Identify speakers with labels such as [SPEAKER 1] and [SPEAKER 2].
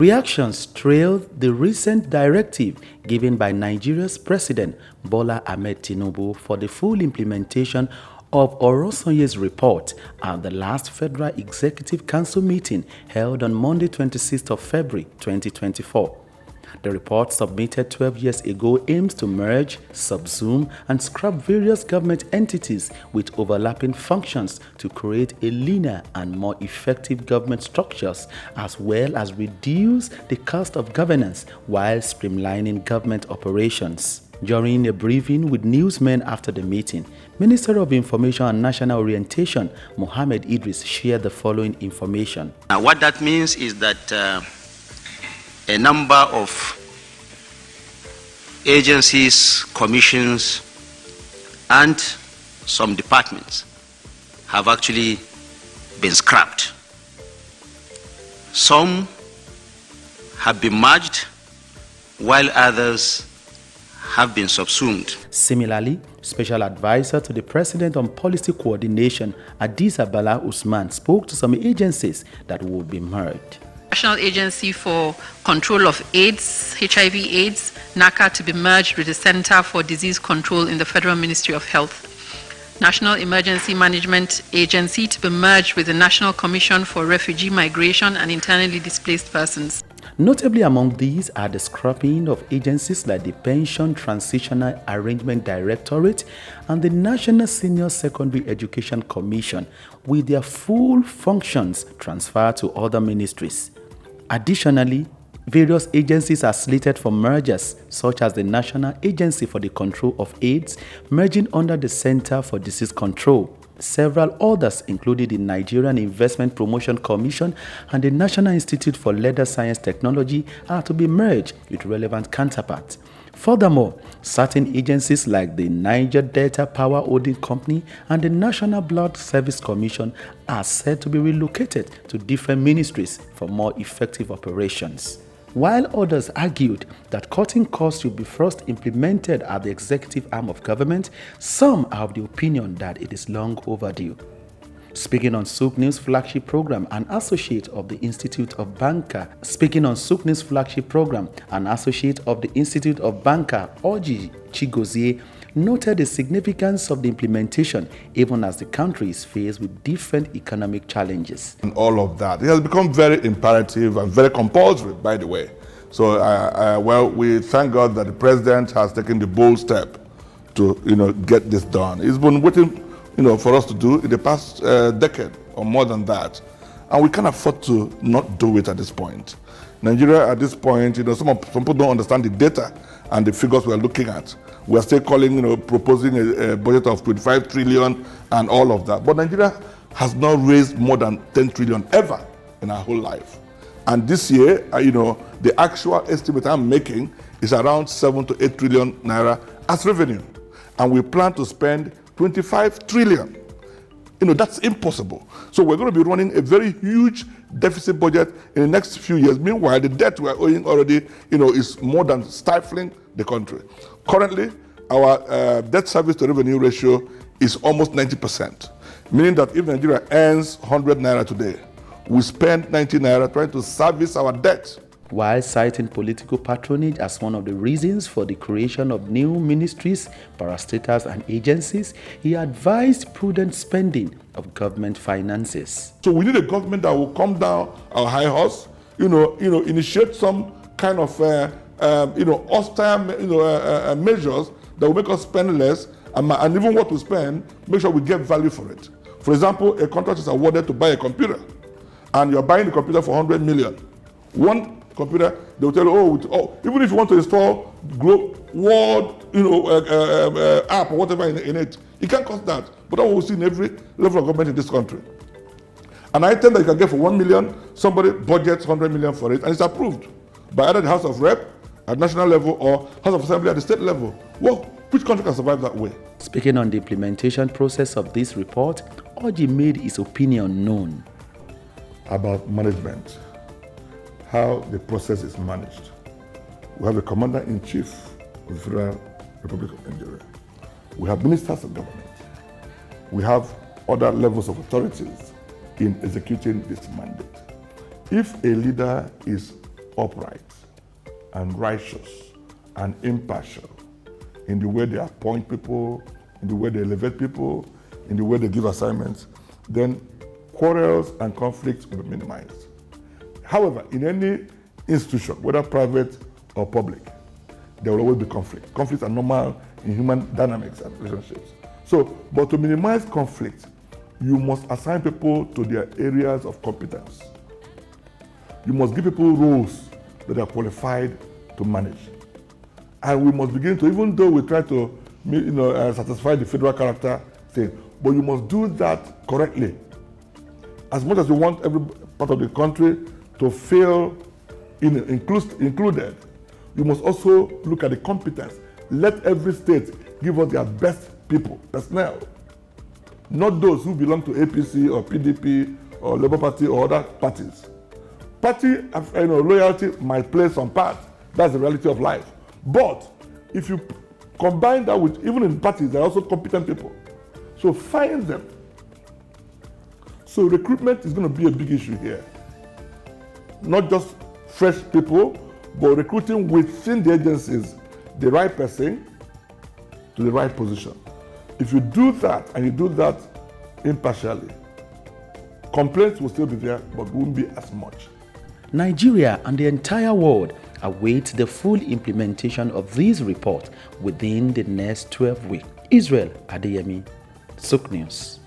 [SPEAKER 1] Reactions trailed the recent directive given by Nigeria's President Bola Ahmed Tinubu for the full implementation of Orosanye's report at the last Federal Executive Council meeting held on Monday, 26th of February 2024. The report submitted 12 years ago aims to merge, subsume, and scrap various government entities with overlapping functions to create a leaner and more effective government structures, as well as reduce the cost of governance while streamlining government operations. During a briefing with newsmen after the meeting, Minister of Information and National Orientation, Mohammed Idris, shared the following information.
[SPEAKER 2] What that means is that a number of agencies, commissions, and some departments have actually been scrapped. Some have been merged, while others have been subsumed.
[SPEAKER 1] Similarly, Special Advisor to the President on Policy Coordination, Adisa Bala Usman, spoke to some agencies that would be merged.
[SPEAKER 3] National Agency for Control of AIDS, HIV/AIDS, NACA, to be merged with the Center for Disease Control in the Federal Ministry of Health. National Emergency Management Agency to be merged with the National Commission for Refugee Migration and Internally Displaced Persons.
[SPEAKER 1] Notably among these are the scrapping of agencies like the Pension Transitional Arrangement Directorate and the National Senior Secondary Education Commission, with their full functions transferred to other ministries. Additionally, various agencies are slated for mergers, such as the National Agency for the Control of AIDS, merging under the Center for Disease Control. Several others, including the Nigerian Investment Promotion Commission and the National Institute for Leather Science Technology, are to be merged with relevant counterparts. Furthermore, certain agencies like the Niger Delta Power Holding Company and the National Blood Service Commission are said to be relocated to different ministries for more effective operations. While others argued that cutting costs should be first implemented at the executive arm of government, some are of the opinion that it is long overdue. Speaking on Souqnews flagship program, an associate of the Institute of Banker, Orji Chigozie, noted the significance of the implementation even as the country is faced with different economic challenges.
[SPEAKER 4] And all of that, it has become very imperative and very compulsory, by the way. So, we thank God that the president has taken the bold step to, get this done. He's been waiting, for us to do in the past decade or more than that, and we can't afford to not do it at this point. Nigeria, at this point, some people don't understand the data and the figures we're looking at. We're still proposing a budget of 25 trillion and all of that. But Nigeria has not raised more than 10 trillion ever in our whole life. And this year, the actual estimate I'm making is around 7 to 8 trillion naira as revenue. And we plan to spend 25 trillion. That's impossible. So we're going to be running a very huge deficit budget in the next few years. Meanwhile, the debt we're owing already, is more than stifling the country. Currently, our debt service to revenue ratio is almost 90%, meaning that if Nigeria earns 100 naira today, we spend 90 naira trying to service our debt.
[SPEAKER 1] While citing political patronage as one of the reasons for the creation of new ministries, parastatals, and agencies, he advised prudent spending of government finances.
[SPEAKER 4] So we need a government that will come down our high horse, initiate some kind of austere measures that will make us spend less, and even what we spend, make sure we get value for it. For example, a contract is awarded to buy a computer, and you're buying the computer for 100 million. One computer, they will tell you, even if you want to install Word, app or whatever in it, it can't cost that. But that will see in every level of government in this country. An item that you can get for 1 million, somebody budgets 100 million for it, and it's approved by either the House of Rep at national level or House of Assembly at the state level. Well, which country can survive that way?
[SPEAKER 1] Speaking on the implementation process of this report, Orji made his opinion known.
[SPEAKER 4] About management, how the process is managed. We have a Commander-in-Chief of the Federal Republic of Nigeria. We have ministers of government. We have other levels of authorities in executing this mandate. If a leader is upright and righteous and impartial in the way they appoint people, in the way they elevate people, in the way they give assignments, then quarrels and conflicts will be minimized. However, in any institution, whether private or public, there will always be conflict. Conflicts are normal in human dynamics and relationships. So, but to minimize conflict, you must assign people to their areas of competence. You must give people roles that are qualified to manage. And we must begin to, even though we try to satisfy the federal character thing, but you must do that correctly. As much as you want every part of the country to feel included, you must also look at the competence. Let every state give us their best people, personnel. Not those who belong to APC or PDP or Labour Party or other parties. Party loyalty might play some part. That's the reality of life. But if you combine that with, even in parties, there are also competent people. So find them. So recruitment is going to be a big issue here. Not just fresh people, but recruiting within the agencies the right person to the right position. If you do that, and you do that impartially, complaints will still be there, but won't be as much.
[SPEAKER 1] Nigeria and the entire world await the full implementation of this report within the next 12 weeks. Israel Adeyemi, Souqnews.